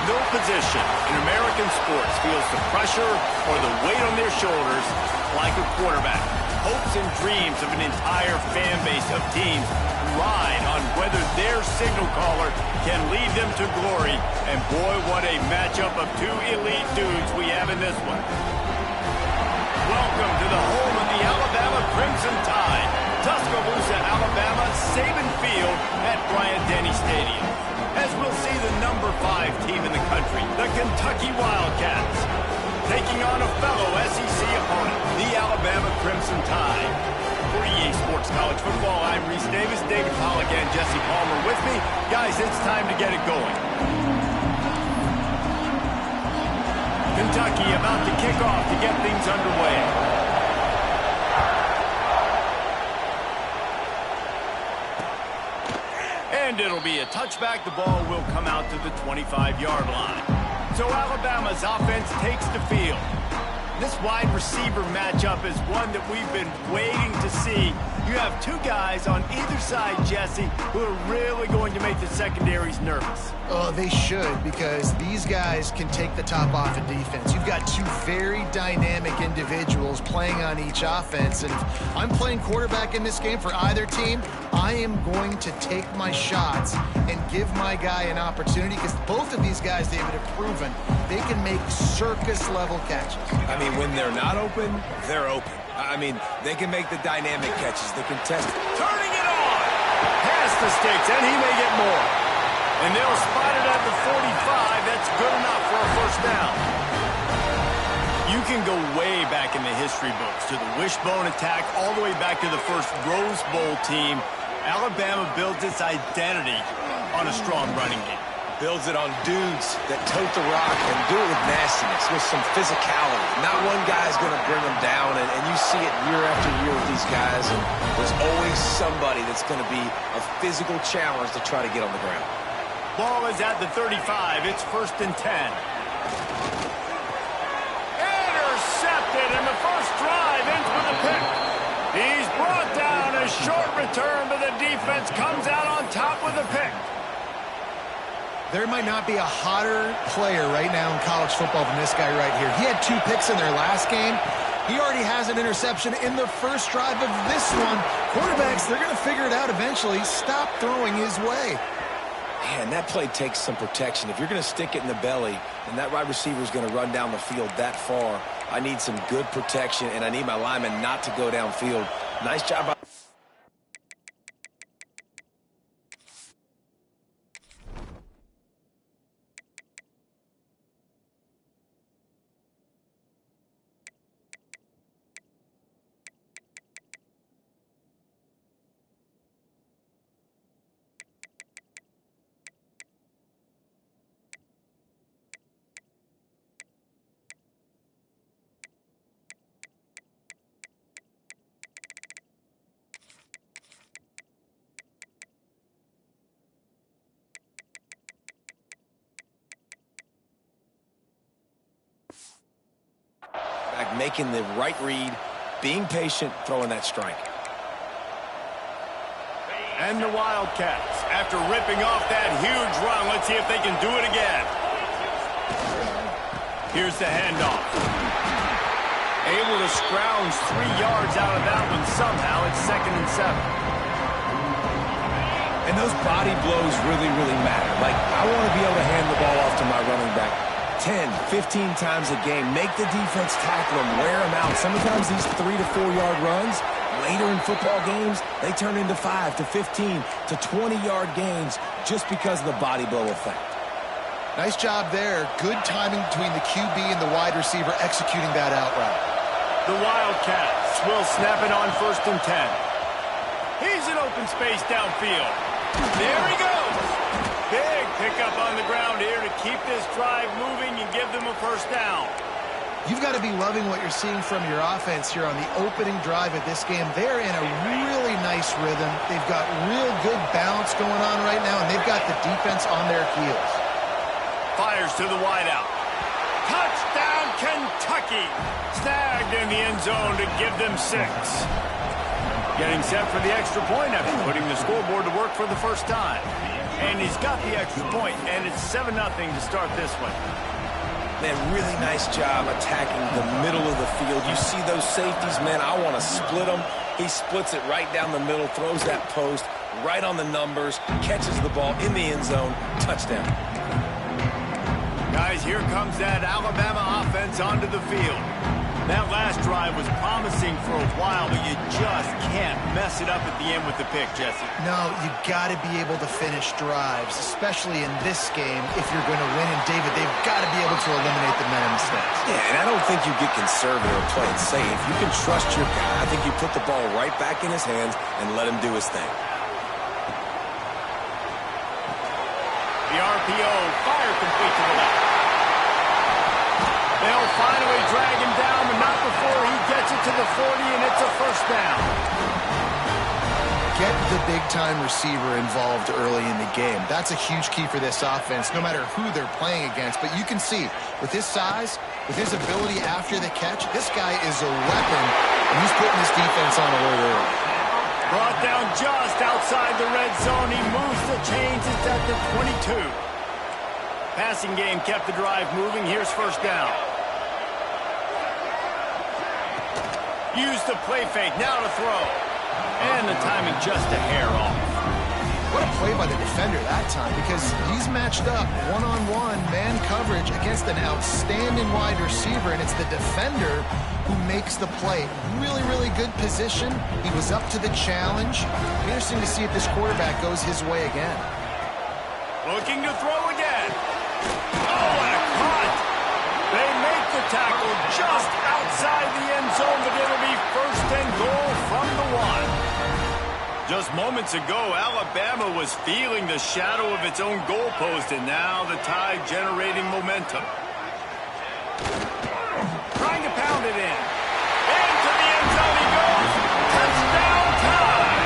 No position in American sports feels the pressure or the weight on their shoulders like a quarterback. Hopes and dreams of an entire fan base of teams ride on whether their signal caller can lead them to glory. And boy, what a matchup of two elite dudes we have in this one. Welcome to the home of the Alabama Crimson Tide. Tuscaloosa, Alabama, Saban Field at Bryant-Denny Stadium. As we'll see the number 5 team in the country, the Kentucky Wildcats, taking on a fellow SEC opponent, the Alabama Crimson Tide. For EA Sports College Football, I'm Reese Davis, David Pollack, and Jesse Palmer with me. Guys, it's time to get it going. Kentucky about to kick off to get things underway. And it'll be a touchback. The ball will come out to the 25-yard line. So Alabama's offense takes the field. This wide receiver matchup is one that we've been waiting to see. You have two guys on either side, Jesse, who are really going to make the secondaries nervous. Oh, they should, because these guys can take the top off of defense. You've got two very dynamic individuals playing on each offense, and if I'm playing quarterback in this game for either team, I am going to take my shots and give my guy an opportunity, because both of these guys, David, have proven they can make circus-level catches. I mean, when they're not open, they're open. I mean, they can make the dynamic catches, the contested. Turning it on! Past the sticks, and he may get more. And they'll spot it at the 45. That's good enough for a first down. You can go way back in the history books to the wishbone attack, all the way back to the first Rose Bowl team. Alabama builds its identity on a strong running game. Builds it on dudes that tote the rock and do it with nastiness, with some physicality. Not one guy's going to bring them down, and you see it year after year with these guys, and there's always somebody that's going to be a physical challenge to try to get on the ground. Ball is at the 35. It's 1st and 10. Intercepted, and the first drive ends with a pick. He's brought down. A short return, but the defense comes out on top with a pick. There might not be a hotter player right now in college football than this guy right here. He had 2 picks in their last game. He already has an interception in the first drive of this one. Quarterbacks, they're going to figure it out eventually. Stop throwing his way. Man, that play takes some protection. If you're going to stick it in the belly and that wide receiver is going to run down the field that far, I need some good protection, and I need my lineman not to go downfield. Nice job by... making the right read, being patient, throwing that strike. And the Wildcats, after ripping off that huge run, let's see if they can do it again. Here's the handoff. Able to scrounge 3 yards out of that one somehow. It's 2nd and 7. And those body blows really, really matter. Like, I want to be able to hand the ball off to my running back 10, 15 times a game. Make the defense tackle them, wear them out. Sometimes these 3 to 4 yard runs, later in football games, they turn into 5 to 15 to 20-yard gains just because of the body blow effect. Nice job there. Good timing between the QB and the wide receiver executing that out route. The Wildcats will snap it on 1st and 10. He's in open space downfield. There he goes. Big pickup on the ground here to keep this drive moving and give them a first down. You've got to be loving what you're seeing from your offense here on the opening drive of this game. They're in a really nice rhythm. They've got real good balance going on right now, and they've got the defense on their heels. Fires to the wideout. Touchdown, Kentucky. Snagged in the end zone to give them 6. Getting set for the extra point after putting the scoreboard to work for the first time. And he's got the extra point, and it's 7-0 to start this one. Man, really nice job attacking the middle of the field. You see those safeties, man, I want to split them. He splits it right down the middle, throws that post right on the numbers, catches the ball in the end zone, touchdown. Guys, here comes that Alabama offense onto the field. That last drive was promising for a while, but you just can't mess it up at the end with the pick, Jesse. No, you got to be able to finish drives, especially in this game if you're going to win. And, David, they've got to be able to eliminate the mental mistakes. Yeah, and I don't think you get conservative or play it safe. You can trust your guy. I think you put the ball right back in his hands and let him do his thing. The RPO, fire complete to the left. They'll finally drag him down, but not before he gets it to the 40, and it's a first down. Get the big-time receiver involved early in the game. That's a huge key for this offense, no matter who they're playing against. But you can see, with his size, with his ability after the catch, this guy is a weapon, and he's putting his defense on alert early. Brought down just outside the red zone. He moves the chains. It's at the 22. Passing game kept the drive moving. Here's first down. Use the play fake. Now to throw. And the timing just a hair off. What a play by the defender that time, because he's matched up one-on-one man coverage against an outstanding wide receiver, and it's the defender who makes the play. Really, really good position. He was up to the challenge. Interesting to see if this quarterback goes his way again. Looking to throw again. Oh, what a cut! They make the tackle just outside the end zone, but it'll be first and goal from the 1. Just moments ago, Alabama was feeling the shadow of its own goalpost, and now the Tide generating momentum. Trying to pound it in. Into the end zone he goes. Touchdown Tide!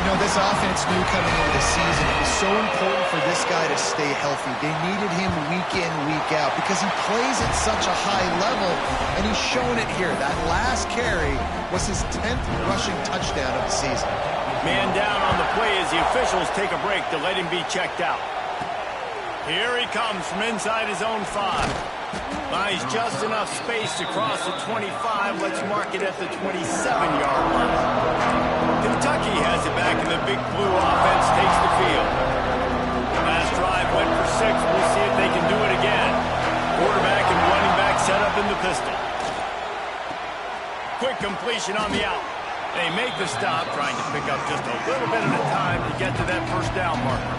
You know, this offense knew coming into the season it was so important for this guy to stay healthy. They needed him week in, week out, because he plays at such a high level, and he's shown it here. That last carry was his 10th rushing touchdown of the season. Man down on the play as the officials take a break to let him be checked out. Here he comes from inside his own 5. Buys just enough space to cross the 25. Let's mark it at the 27-yard line. Kentucky has it back, and the Big Blue offense takes the field. Last drive went for 6. We'll see if they can do it again. Quarterback and running back set up in the pistol. Quick completion on the out. They make the stop, trying to pick up just a little bit at a time to get to that first down marker.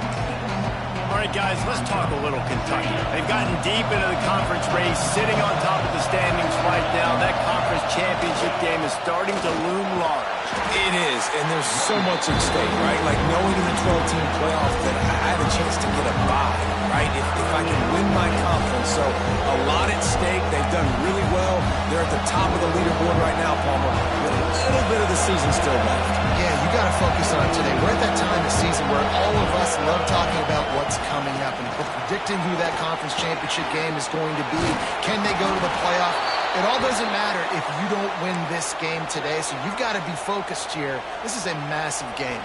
All right, guys, let's talk a little Kentucky. They've gotten deep into the conference race, sitting on top of the standings right now. That conference championship game is starting to loom large. It is, and there's so much at stake, right? Like knowing in the 12-team playoff that I have a chance to get a bye, right? If I can win my conference. So a lot at stake. They've done really well. They're at the top of the leaderboard right now, Palmer, with a little bit of the season still left. Yeah, you got to focus on today. We're at that time of the season where all of us love talking about what's coming up and predicting who that conference championship game is going to be. Can they go to the playoff? It all doesn't matter if you don't win this game today, so you've got to be focused here. This is a massive game.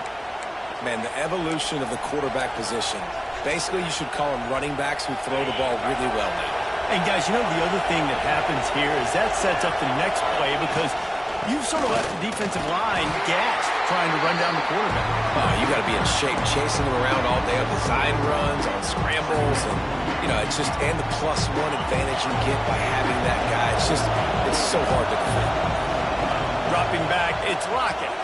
Man, the evolution of the quarterback position. Basically, you should call them running backs who throw the ball really well now. And, guys, you know the other thing that happens here is that sets up the next play because you've sort of left the defensive line gassed trying to run down the quarterback. Oh, you got to be in shape chasing him around all day on design runs, on scrambles, and, you know, it's just, and the +1 advantage you get by having that guy. It's so hard to defend. Dropping back, it's Lockett.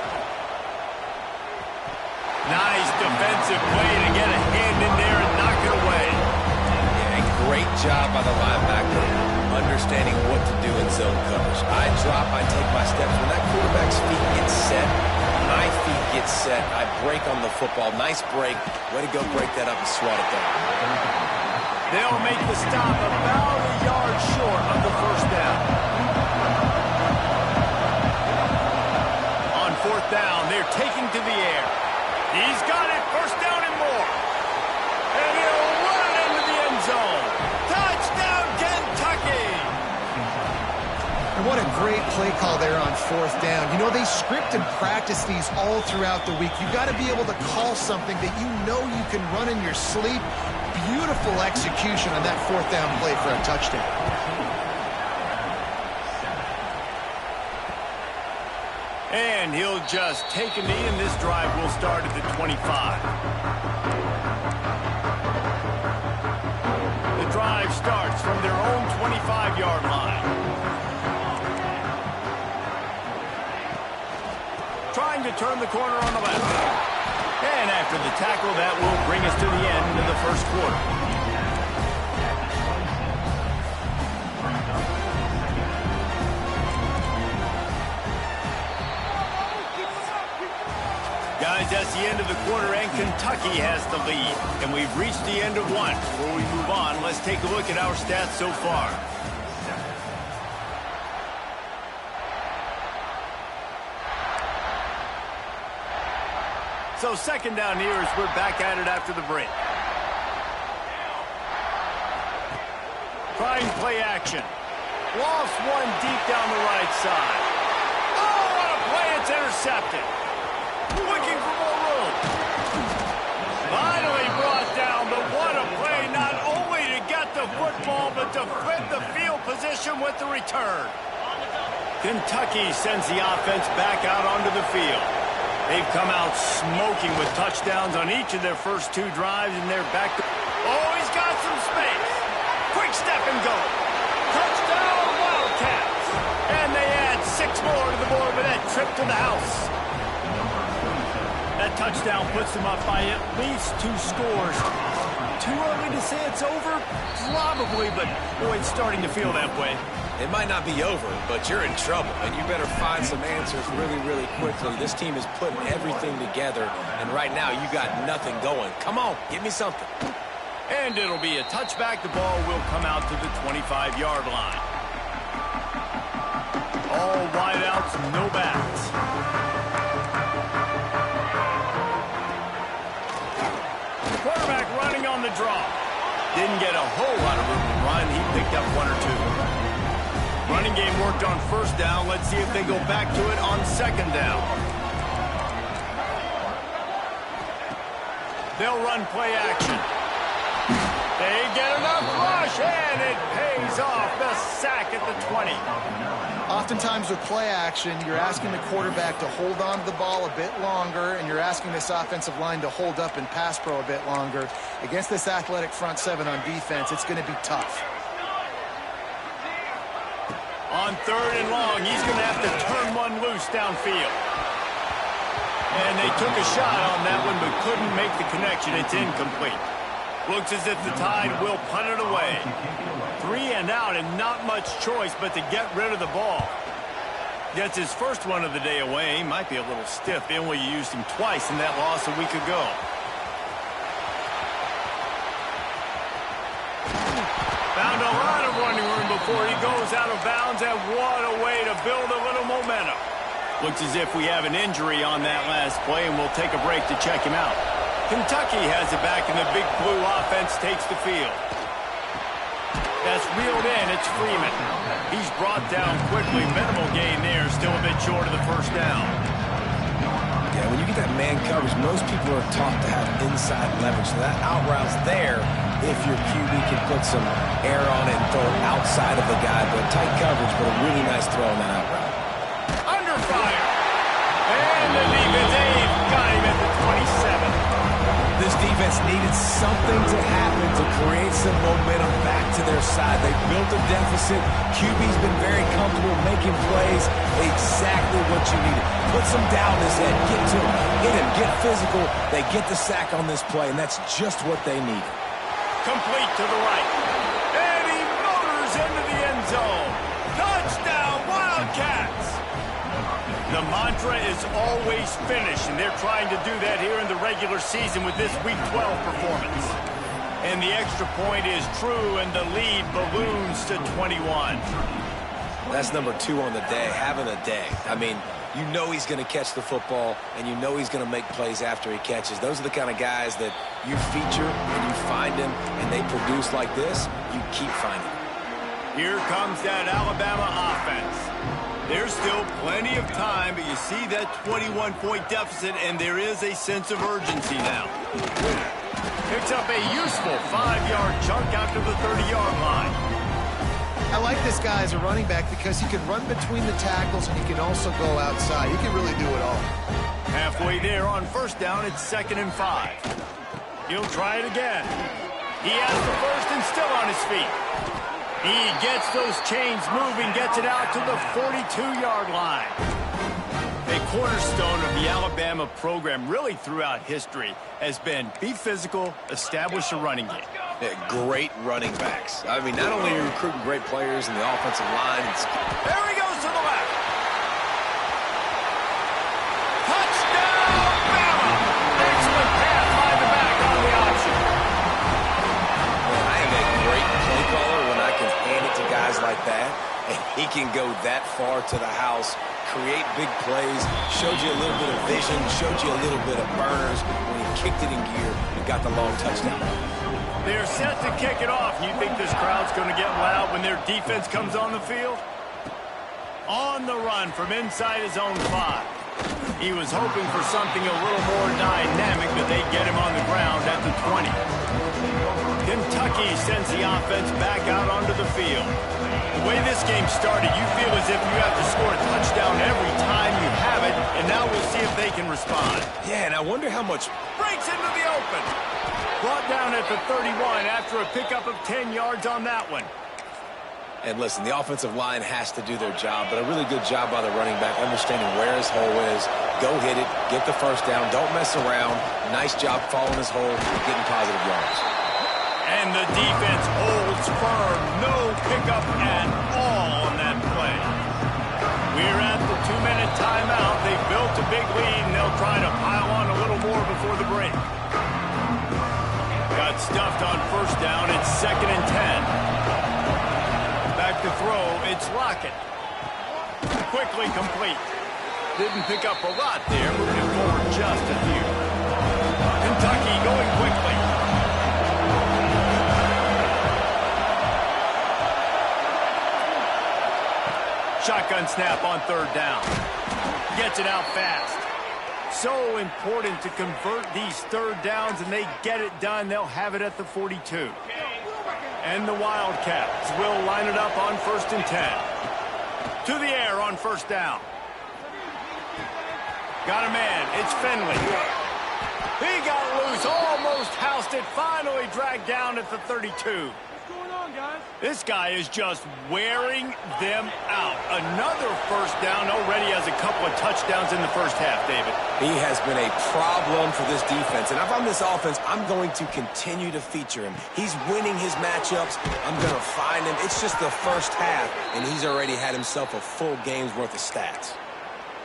Nice defensive play to get a hand in there and knock it away. Yeah, and great job by the linebacker understanding what to do in zone coverage. I drop, I take my steps. When that quarterback's feet get set, my feet get set, I break on the football. Nice break. Way to go break that up and swat it down. They'll make the stop about a yard short of the first down. On fourth down, they're taking to the air. He's got it. First down and more. And he'll run it into the end zone. Touchdown, Kentucky! And what a great play call there on 4th down. You know, they script and practice these all throughout the week. You've got to be able to call something that you know you can run in your sleep. Beautiful execution on that 4th down play for a touchdown. And he'll just take a knee, and this drive will start at the 25. The drive starts from their own 25-yard line. Trying to turn the corner on the left. And after the tackle, that will bring us to the end of the first quarter. Guys, that's the end of the quarter, and Kentucky has the lead. And we've reached the end of one. Before we move on, let's take a look at our stats so far. So second down here as we're back at it after the break. Trying play action. Lost one deep down the right side. Oh, what a play. It's intercepted. Looking for more room. Finally brought down, but what a play. Not only to get the football, but to flip the field position with the return. Kentucky sends the offense back out onto the field. They've come out smoking with touchdowns on each of their first 2 drives, and they're back to... Oh, he's got some space. Quick step and go. Touchdown, Wildcats. And they add 6 more to the board with that trip to the house. That touchdown puts them up by at least 2 scores. Too early to say it's over? Probably, but boy, it's starting to feel that way. It might not be over, but you're in trouble, and you better find some answers really, really quickly. This team is putting everything together, and right now you got nothing going. Come on, give me something. And it'll be a touchback. The ball will come out to the 25-yard line. All wideouts, no backs. The quarterback running on the draw. Didn't get a whole lot of room to run. He picked up 1 or 2. Running game worked on first down. Let's see if they go back to it on second down. They'll run play action. They get enough rush, and it pays off. The sack at the 20. Oftentimes with play action, you're asking the quarterback to hold on to the ball a bit longer, and you're asking this offensive line to hold up in pass pro a bit longer. Against this athletic front 7 on defense, it's going to be tough. On 3rd and long, he's going to have to turn one loose downfield. And they took a shot on that one, but couldn't make the connection. It's incomplete. Looks as if the Tide will punt it away. 3 and out, and not much choice but to get rid of the ball. Gets his first one of the day away. He might be a little stiff. They only used him twice in that loss a week ago. Found a lot of running room before he goes out of bounds, and what a way to build a little momentum. Looks as if we have an injury on that last play, and we'll take a break to check him out. Kentucky has it back, and the Big Blue offense takes the field. That's reeled in. It's Freeman. He's brought down quickly. Minimal gain there. Still a bit short of the first down. Yeah, when you get that man coverage, most people are taught to have inside leverage. So that out route's there if your QB can put some air on it and throw it outside of the guy. But tight coverage, but a really nice throw on that out route. Under fire. And the defense, they've got him at the 27. This defense needed something to happen to create some momentum back to their side. They built a deficit. QB's been very comfortable making plays. Exactly what you needed. Put some doubt in his head. Get to him. Hit him. Get physical. They get the sack on this play, and that's just what they needed. Complete to the right. And he motors into the end zone. Touchdown, Wildcats. The mantra is always finish, and they're trying to do that here in the regular season with this Week 12 performance. And the extra point is true, and the lead balloons to 21. That's number 2 on the day, having a day. I mean, you know he's going to catch the football, and you know he's going to make plays after he catches. Those are the kind of guys that you feature, and you find them, and they produce like this, you keep finding them. Here comes that Alabama offense. Plenty of time, but you see that 21-point deficit, and there is a sense of urgency now. Picks up a useful 5-yard chunk out to the 30-yard line. I like this guy as a running back because he can run between the tackles and he can also go outside. He can really do it all. Halfway there on first down, it's 2nd and 5. He'll try it again. He has the first and still on his feet. He gets those chains moving, gets it out to the 42-yard line. A cornerstone of the Alabama program really throughout history has been be physical, establish a running game. Yeah, great running backs. I mean, not only are you recruiting great players in the offensive line. There he goes to the left. Touchdown, Alabama! Excellent pass by the back on the option. Well, I am a great play caller when I can hand it to guys like that, and he can go that far to the house, create big plays, showed you a little bit of vision, showed you a little bit of burners when he kicked it in gear and got the long touchdown. They're set to kick it off. You think this crowd's going to get loud when their defense comes on the field? On the run from inside his own 5. He was hoping for something a little more dynamic, but they get him on the ground at the 20. Kentucky sends the offense back out onto the field. The way this game started, you feel as if you have to score a touchdown every time you have it, and now we'll see if they can respond. Yeah, and I wonder how much... Breaks into the open. Brought down at the 31 after a pickup of 10 yards on that one. And listen, the offensive line has to do their job, but a really good job by the running back, understanding where his hole is. Go hit it, get the first down, don't mess around. Nice job following his hole, getting positive yards. And the defense holds firm. No pickup at all on that play. We're at the 2-minute timeout. They built a big lead, and they'll try to pile on a little more before the break. Got stuffed on first down. It's 2nd and 10. Back to throw. It's Lockett. Quickly complete. Didn't pick up a lot there. Moving forward just a few. Kentucky going quickly. Shotgun snap on 3rd down. Gets it out fast. So important to convert these 3rd downs, and they get it done. They'll have it at the 42. And the Wildcats will line it up on 1st and 10. To the air on first down. Got a man. It's Finley. He got loose. Almost housed it. Finally dragged down at the 32. This guy is just wearing them out. Another first down. Already has a couple of touchdowns in the first half, David. He has been a problem for this defense. And if I'm this offense, I'm going to continue to feature him. He's winning his matchups. I'm going to find him. It's just the first half, and he's already had himself a full game's worth of stats.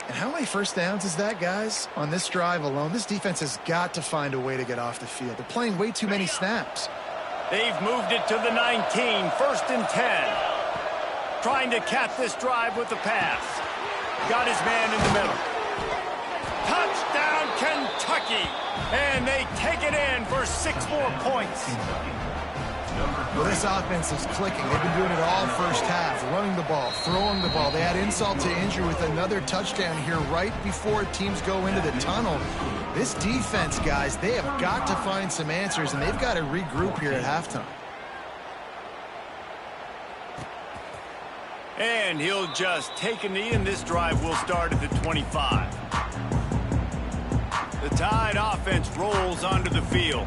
And how many first downs is that, guys? On this drive alone, this defense has got to find a way to get off the field. They're playing way too many snaps. They've moved it to the 19, 1st and 10. Trying to cap this drive with the pass. Got his man in the middle. Touchdown, Kentucky! And they take it in for 6 more points. Well, this offense is clicking. They've been doing it all first half, running the ball, throwing the ball. They add insult to injury with another touchdown here right before teams go into the tunnel. This defense, guys, they have got to find some answers, and they've got to regroup here at halftime. And he'll just take a knee, and this drive will start at the 25. The Tide offense rolls onto the field.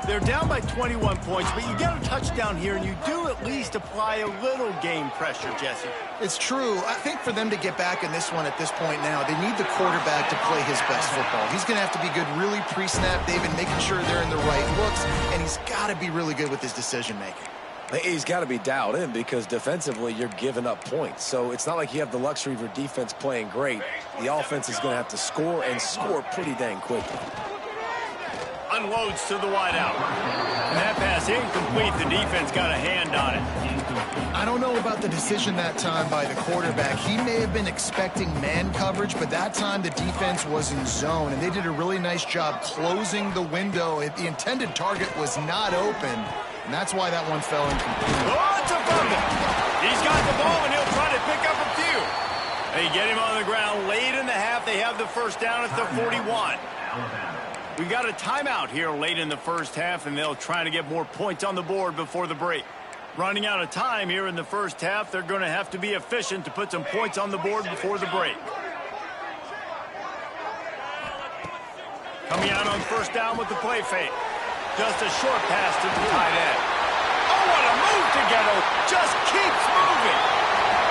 They're down by 21 points, but you get a touchdown here, and you do at least apply a little game pressure, Jesse. It's true. I think for them to get back in this one at this point now, they need the quarterback to play his best football. He's going to have to be good really pre-snap, David, making sure they're in the right looks, and he's got to be really good with his decision-making. He's got to be dialed in because defensively you're giving up points. So it's not like you have the luxury of your defense playing great. The offense is going to have to score and score pretty dang quickly. Unloads to the wideout. And that pass incomplete. The defense got a hand on it. I don't know about the decision that time by the quarterback. He may have been expecting man coverage, but that time the defense was in zone, and they did a really nice job closing the window. The intended target was not open, and that's why that one fell incomplete. Oh, it's a fumble. He's got the ball, and he'll try to pick up a few. They get him on the first down at the 41. We got a timeout here late in the first half, and they'll try to get more points on the board before the break. Running out of time here in the first half, they're going to have to be efficient to put some points on the board before the break. Coming out on first down with the play fake. Just a short pass to the tight end. Oh, what a move to get him. Just keeps moving.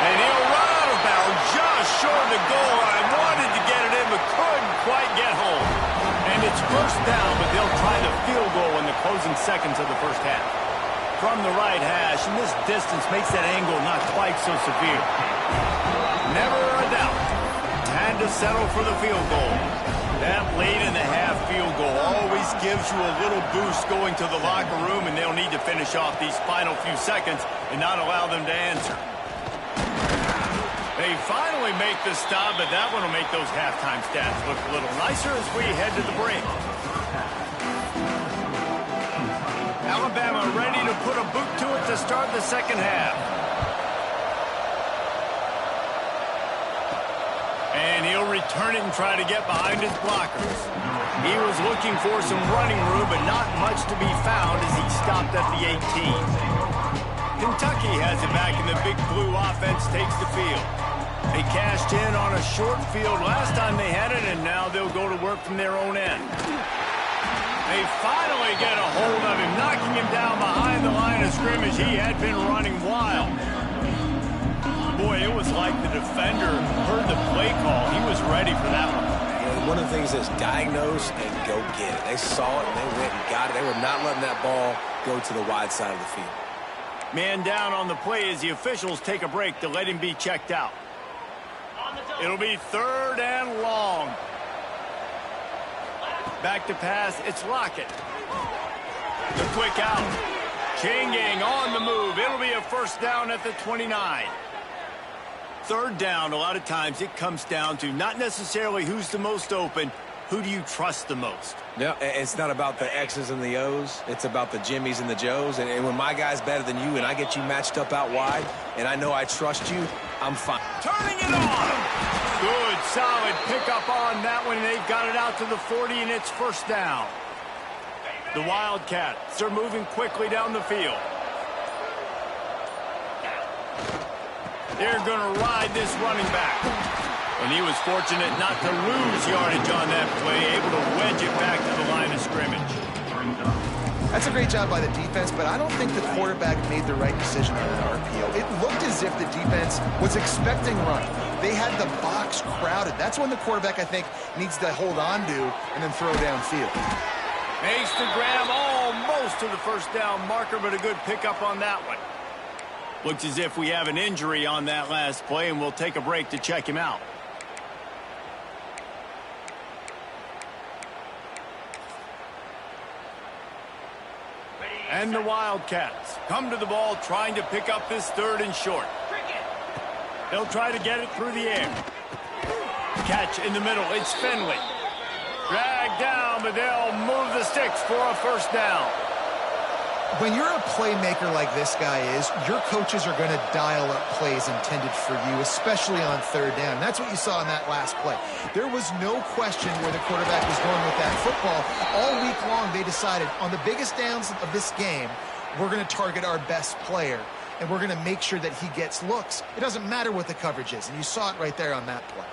And he'll run out of bounds just short of the goal line. Wanted to get it in, but couldn't quite get home. And it's first down, but they'll try the field goal in the closing seconds of the first half. From the right hash, and this distance makes that angle not quite so severe. Never a doubt. Had to settle for the field goal. That late in the half field goal always gives you a little boost going to the locker room, and they'll need to finish off these final few seconds and not allow them to answer. They finally make the stop, but that one will make those halftime stats look a little nicer as we head to the break. Alabama ready to put a boot to it to start the second half. And he'll return it and try to get behind his blockers. He was looking for some running room, but not much to be found as he stopped at the 18. Kentucky has it back, and the Big Blue offense takes the field. They cashed in on a short field last time they had it, and now they'll go to work from their own end. They finally get a hold of him, knocking him down behind the line of scrimmage. He had been running wild. Boy, it was like the defender heard the play call. He was ready for that one. And one of the things is diagnose and go get it. They saw it, and they went and got it. They were not letting that ball go to the wide side of the field. Man down on the play as the officials take a break to let him be checked out. It'll be third and long. Back to pass, it's Lockett. The quick out. Changing on the move. It'll be a first down at the 29. Third down, a lot of times it comes down to not necessarily who's the most open, who do you trust the most? No, it's not about the X's and the O's. It's about the Jimmies and the Joes. And when my guy's better than you and I get you matched up out wide and I know I trust you, I'm fine. Turning it on. Good, solid pickup on that one. They've got it out to the 40, and it's first down. The Wildcats are moving quickly down the field. They're going to ride this running back. And he was fortunate not to lose yardage on that play, able to wedge it back to the line of scrimmage. That's a great job by the defense, but I don't think the quarterback made the right decision on that RPO. It looked as if the defense was expecting running. They had the box crowded. That's when the quarterback, I think, needs to hold on to and then throw downfield. Makes the grab almost to the first down marker, but a good pickup on that one. Looks as if we have an injury on that last play, and we'll take a break to check him out. And the Wildcats come to the ball trying to pick up this third and short. They'll try to get it through the air. Catch in the middle. It's Finley. Dragged down, but they'll move the sticks for a first down. When you're a playmaker like this guy is, your coaches are going to dial up plays intended for you, especially on third down. That's what you saw in that last play. There was no question where the quarterback was going with that football. All week long, they decided on the biggest downs of this game, we're going to target our best player, and we're going to make sure that he gets looks. It doesn't matter what the coverage is, and you saw it right there on that play.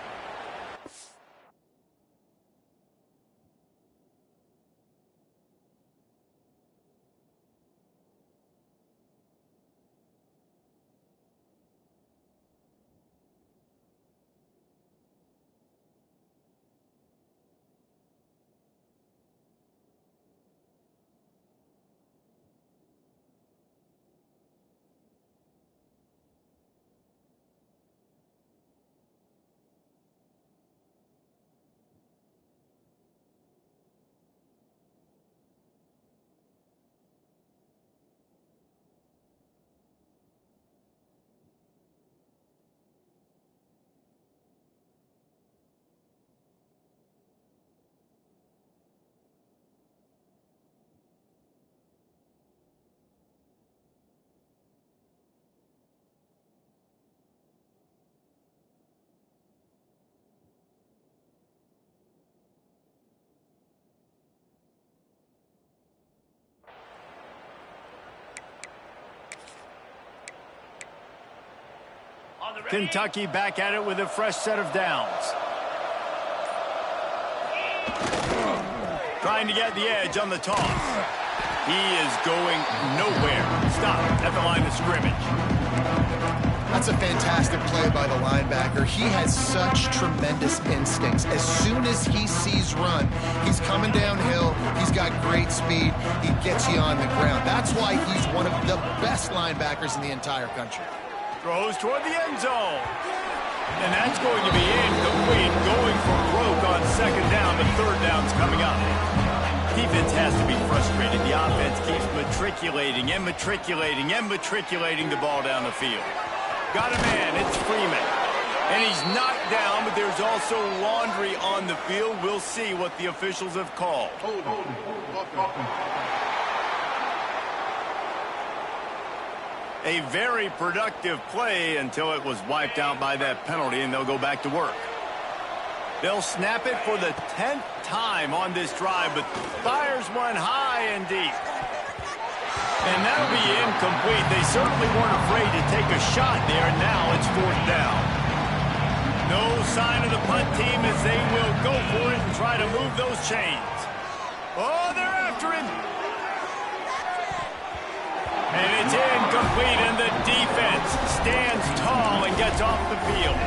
Kentucky back at it with a fresh set of downs. Trying to get the edge on the toss. He is going nowhere. Stop at the line of scrimmage. That's a fantastic play by the linebacker. He has such tremendous instincts. As soon as he sees run, he's coming downhill. He's got great speed. He gets you on the ground. That's why he's one of the best linebackers in the entire country. Throws toward the end zone. And that's going to be incomplete. Going for broke on second down. The third down's coming up. Defense has to be frustrated. The offense keeps matriculating and matriculating and matriculating the ball down the field. Got a man, it's Freeman. And he's knocked down, but there's also laundry on the field. We'll see what the officials have called. A very productive play until it was wiped out by that penalty, and they'll go back to work. They'll snap it for the 10th time on this drive, but fires one high and deep. And that'll be incomplete. They certainly weren't afraid to take a shot there, and now it's fourth down. No sign of the punt team as they will go for it and try to move those chains. Oh, they're after him. And it's incomplete, and the defense stands tall and gets off the field.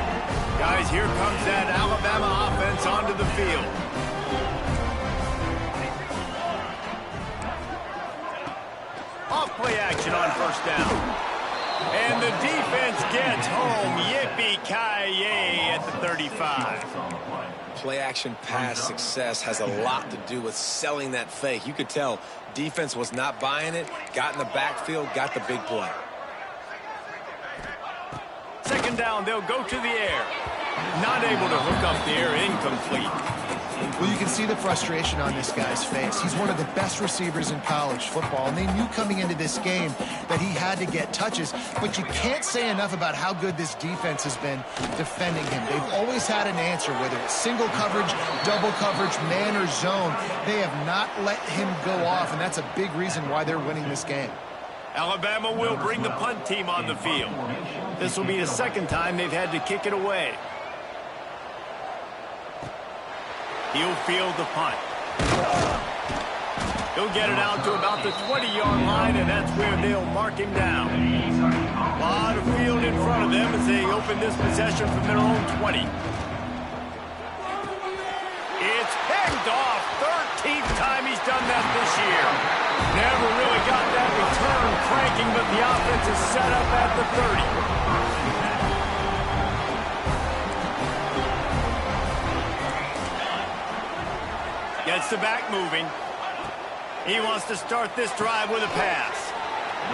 Guys, here comes that Alabama offense onto the field. Off-play action on first down. And the defense gets home. Yippee-ki-yay at the 35. Play-action pass success has a lot to do with selling that fake. You could tell defense was not buying it, got in the backfield, got the big play. Second down, they'll go to the air. Not able to hook up there, incomplete. Well, you can see the frustration on this guy's face. He's one of the best receivers in college football, and they knew coming into this game that he had to get touches, but you can't say enough about how good this defense has been defending him. They've always had an answer, whether it's single coverage, double coverage, man or zone. They have not let him go off, and that's a big reason why they're winning this game. Alabama will bring the punt team on the field. This will be the second time they've had to kick it away. He'll field the punt. He'll get it out to about the 20-yard line, and that's where they'll mark him down. A lot of field in front of them as they open this possession from their own 20. It's picked off. 13th time he's done that this year. Never really got that return cranking, but the offense is set up at the 30. Gets the back moving. He wants to start this drive with a pass.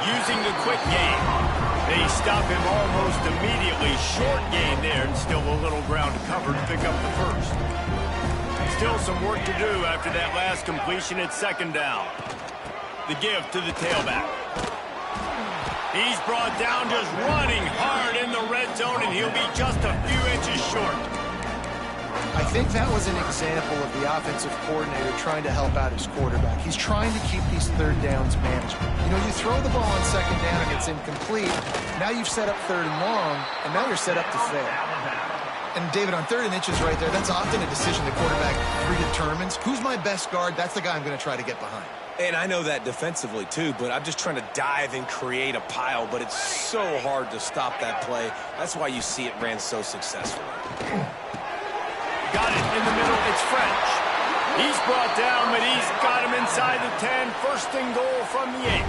Using the quick game. They stop him almost immediately. Short gain there, and still a little ground cover to pick up the first. Still some work to do after that last completion at second down. The give to the tailback. He's brought down just running hard in the red zone, and he'll be just a few inches short. I think that was an example of the offensive coordinator trying to help out his quarterback. He's trying to keep these third downs manageable. You know, you throw the ball on second down and it's incomplete. Now you've set up third and long, and now you're set up to fail. And, David, on 3rd and inches right there, that's often a decision the quarterback predetermines. Who's my best guard? That's the guy I'm going to try to get behind. And I know that defensively, too, but I'm just trying to dive and create a pile, but it's so hard to stop that play. That's why you see it ran so successfully. Got it in the middle. It's French. He's brought down, but he's got him inside the 10. First and goal from the 8.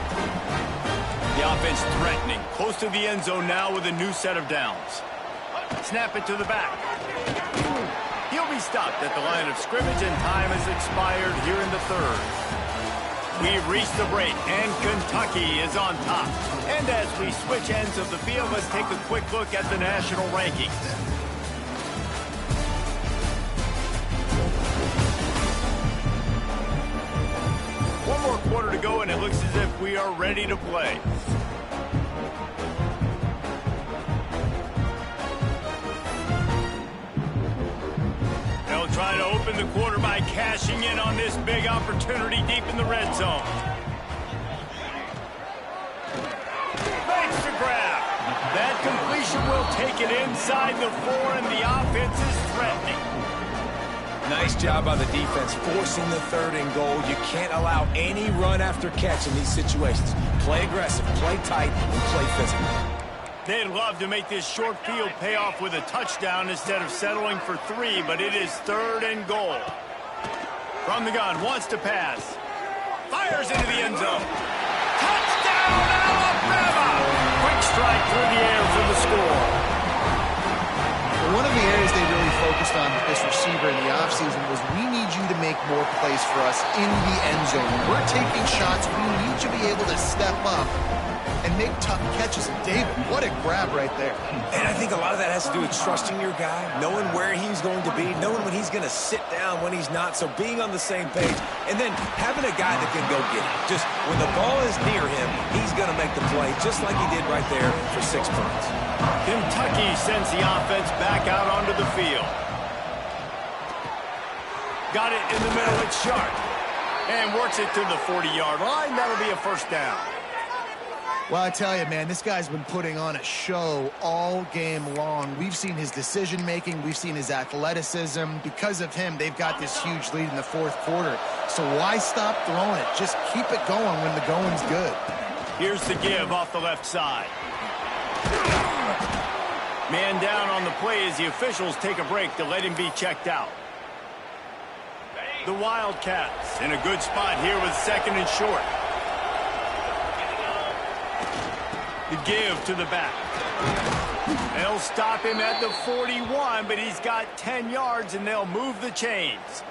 The offense threatening. Close to the end zone now with a new set of downs. Snap it to the back. He'll be stopped at the line of scrimmage, and time has expired here in the 3rd. We've reached the break, and Kentucky is on top. And as we switch ends of the field, let's take a quick look at the national rankings. One more quarter to go, and it looks as if we are ready to play. They'll try to open the quarter by cashing in on this big opportunity deep in the red zone. Makes the grab. That completion Formation will take it inside the 4, and the offense is threatening. Nice job by the defense, forcing the 3rd and goal. You can't allow any run after catch in these situations. Play aggressive, play tight, and play physical. They'd love to make this short field pay off with a touchdown instead of settling for 3, but it is 3rd and goal. From the gun, wants to pass. Fires into the end zone. Touchdown, Alabama! Quick strike through the air for the score. One of the areas they really focused on with this receiver in the offseason was we need you to make more plays for us in the end zone. When we're taking shots, we need you to be able to step up and make tough catches. And David, what a grab right there. And I think a lot of that has to do with trusting your guy, knowing where he's going to be, knowing when he's going to sit down, when he's not, so being on the same page, and then having a guy that can go get it. Just when the ball is near him, he's going to make the play, just like he did right there for 6 points. Kentucky sends the offense back out onto the field. Got it in the middle, it's Sharp. And works it to the 40-yard line. That'll be a first down. Well, I tell you, man, this guy's been putting on a show all game long. We've seen his decision-making. We've seen his athleticism. Because of him, they've got this huge lead in the 4th quarter. So why stop throwing it? Just keep it going when the going's good. Here's the give off the left side. Man down on the play as the officials take a break to let him be checked out. The Wildcats in a good spot here with 2nd and short. The give to the back. They'll stop him at the 41, but he's got 10 yards, and they'll move the chains.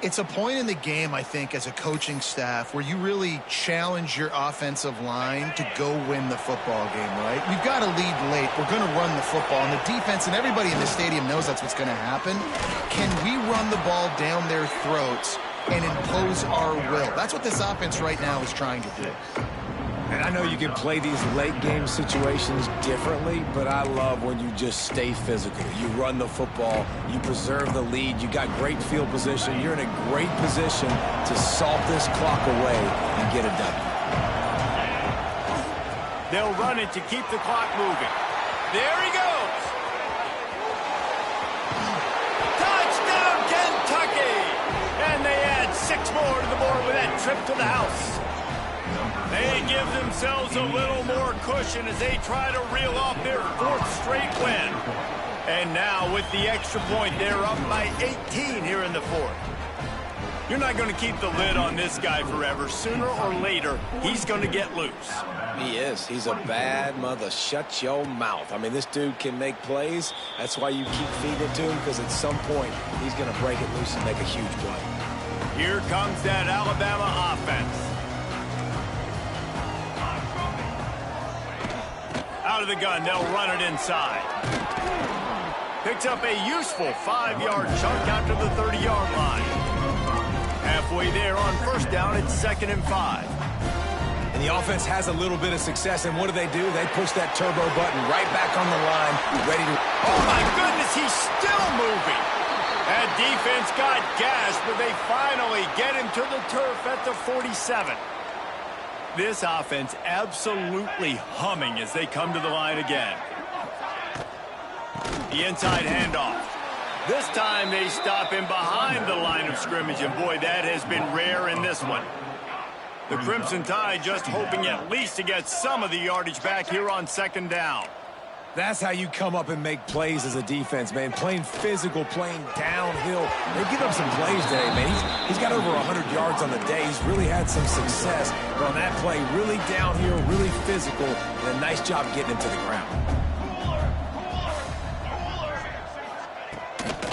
It's a point in the game, I think, as a coaching staff where you really challenge your offensive line to go win the football game, right? We've got to lead late. We're going to run the football. And the defense and everybody in the stadium knows that's what's going to happen. Can we run the ball down their throats and impose our will? That's what this offense right now is trying to do. And I know you can play these late-game situations differently, but I love when you just stay physical. You run the football, you preserve the lead, you got great field position, you're in a great position to salt this clock away and get it done. They'll run it to keep the clock moving. There he goes! Touchdown, Kentucky! And they add 6 more to the board with that trip to the house. They give themselves a little more cushion as they try to reel off their 4th straight win. And now with the extra point, they're up by 18 here in the 4th. You're not going to keep the lid on this guy forever. Sooner or later, he's going to get loose. He is. He's a bad mother. Shut your mouth. I mean, this dude can make plays. That's why you keep feeding it to him, because at some point, he's going to break it loose and make a huge play. Here comes that Alabama offense. Out of the gun, they'll run it inside. Picks up a useful 5-yard chunk out to the 30-yard line. Halfway there on first down, it's 2nd and 5. And the offense has a little bit of success, and what do? They push that turbo button right back on the line, ready to... Oh, my goodness, he's still moving. That defense got gassed, but they finally get him to the turf at the 47. This offense absolutely humming as they come to the line again. The inside handoff. This time they stop him behind the line of scrimmage, and boy, that has been rare in this one. The Crimson Tide just hoping at least to get some of the yardage back here on 2nd down. That's how you come up and make plays as a defense, man. Playing physical, playing downhill. They give up some plays today, man. He's got over 100 yards on the day. He's really had some success. But on that play, really downhill, really physical, and a nice job getting him to the ground.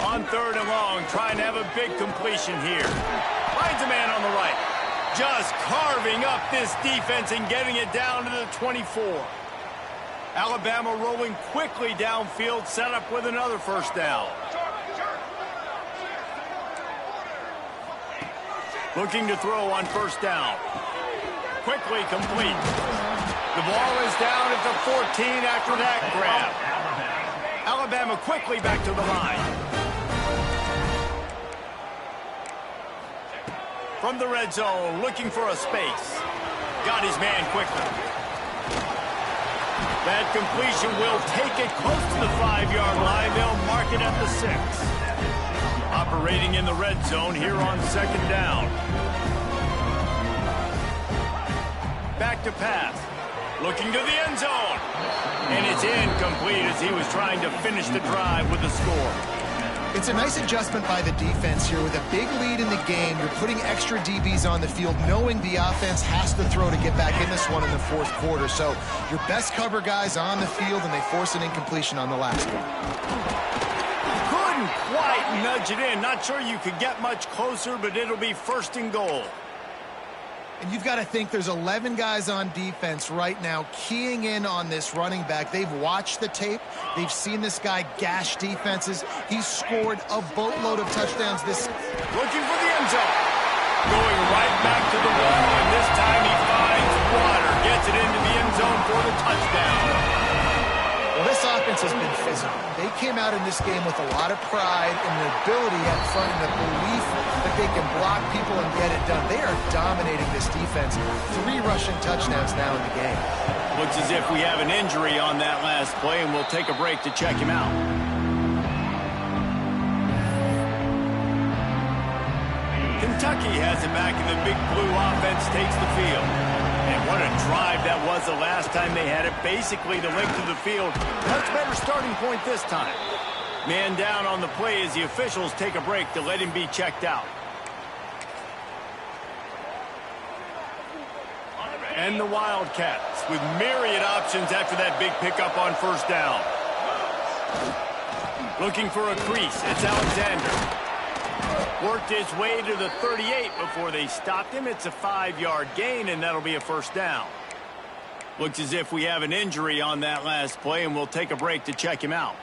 On 3rd and long, trying to have a big completion here. Finds a man on the right. Just carving up this defense and getting it down to the 24. Alabama rolling quickly downfield, set up with another first down. Looking to throw on first down. Quickly complete. The ball is down at the 14 after that grab. Alabama quickly back to the line. From the red zone, looking for a space. Got his man quickly. That completion will take it close to the 5-yard line. They'll mark it at the 6. Operating in the red zone here on second down. Back to pass. Looking to the end zone. And it's incomplete as he was trying to finish the drive with a score. It's a nice adjustment by the defense here. With a big lead in the game, you're putting extra DBs on the field, knowing the offense has to throw to get back in this one in the fourth quarter. So your best cover guys on the field, and they force an incompletion on the last one. Couldn't quite nudge it in. Not sure you could get much closer, but it'll be first and goal. And you've got to think there's 11 guys on defense right now keying in on this running back. They've watched the tape. They've seen this guy gash defenses. He's scored a boatload of touchdowns this. Looking for the end zone. Going right back to the wall, and this time he finds water. Gets it into the end zone for the touchdown. Well, this offense has been physical. They came out in this game with a lot of pride and the ability up front and the belief that they can block people and get it done. They are dominating this defense. 3 rushing touchdowns now in the game. Looks as if we have an injury on that last play, and we'll take a break to check him out. Kentucky has it back, and the Big Blue offense takes the field. And what a drive that was the last time they had it. Basically the length of the field. Much better starting point this time. Man down on the play as the officials take a break to let him be checked out. And the Wildcats with myriad options after that big pickup on first down. Looking for a crease. It's Alexander. Worked his way to the 38 before they stopped him. It's a 5-yard gain, and that'll be a first down. Looks as if we have an injury on that last play, and we'll take a break to check him out.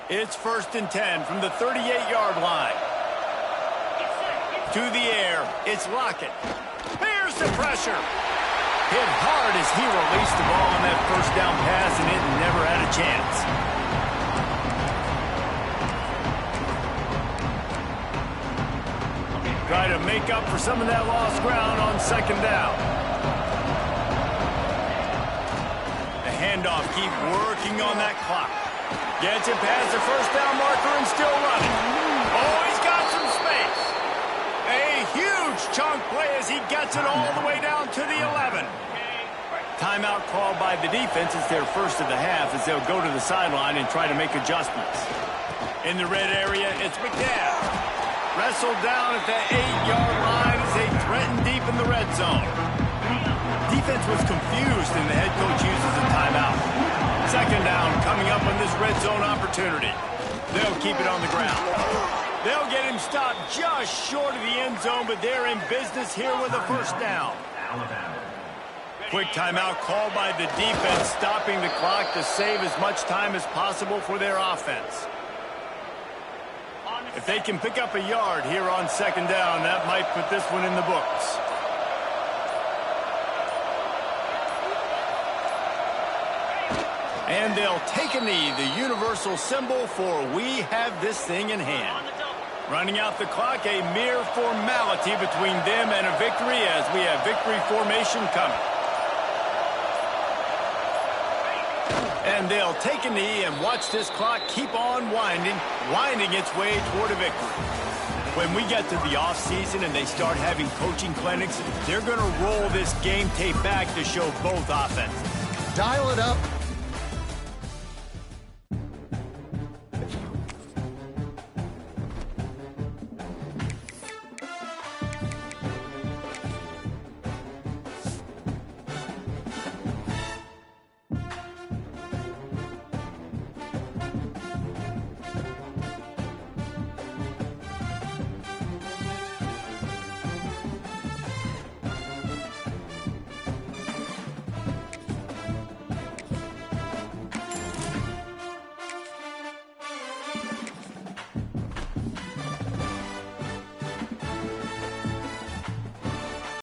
It's first and 10 from the 38-yard line. To the air, it's Lockett. Here's the pressure. Hit hard as he released the ball on that first down pass, and it never had a chance. Try to make up for some of that lost ground on second down. The handoff, keep working on that clock. Gets it past the first down marker and still running. Oh, he's got some space. A huge chunk play as he gets it all the way down to the 11. Timeout called by the defense. It's their first of the half as they'll go to the sideline and try to make adjustments. In the red area, it's McNabb. Wrestled down at the 8-yard line as they threaten deep in the red zone. Defense was confused and the head coach uses a timeout. Second down coming up on this red zone opportunity. They'll keep it on the ground. They'll get him stopped just short of the end zone, but they're in business here with a first down. Quick timeout called by the defense, stopping the clock to save as much time as possible for their offense. If they can pick up a yard here on second down, that might put this one in the books. And they'll take a knee, the universal symbol for we have this thing in hand. Running out the clock, a mere formality between them and a victory as we have victory formation coming. And they'll take a knee and watch this clock keep on winding its way toward a victory. When we get to the offseason and they start having coaching clinics, they're going to roll this game tape back to show both offenses. Dial it up,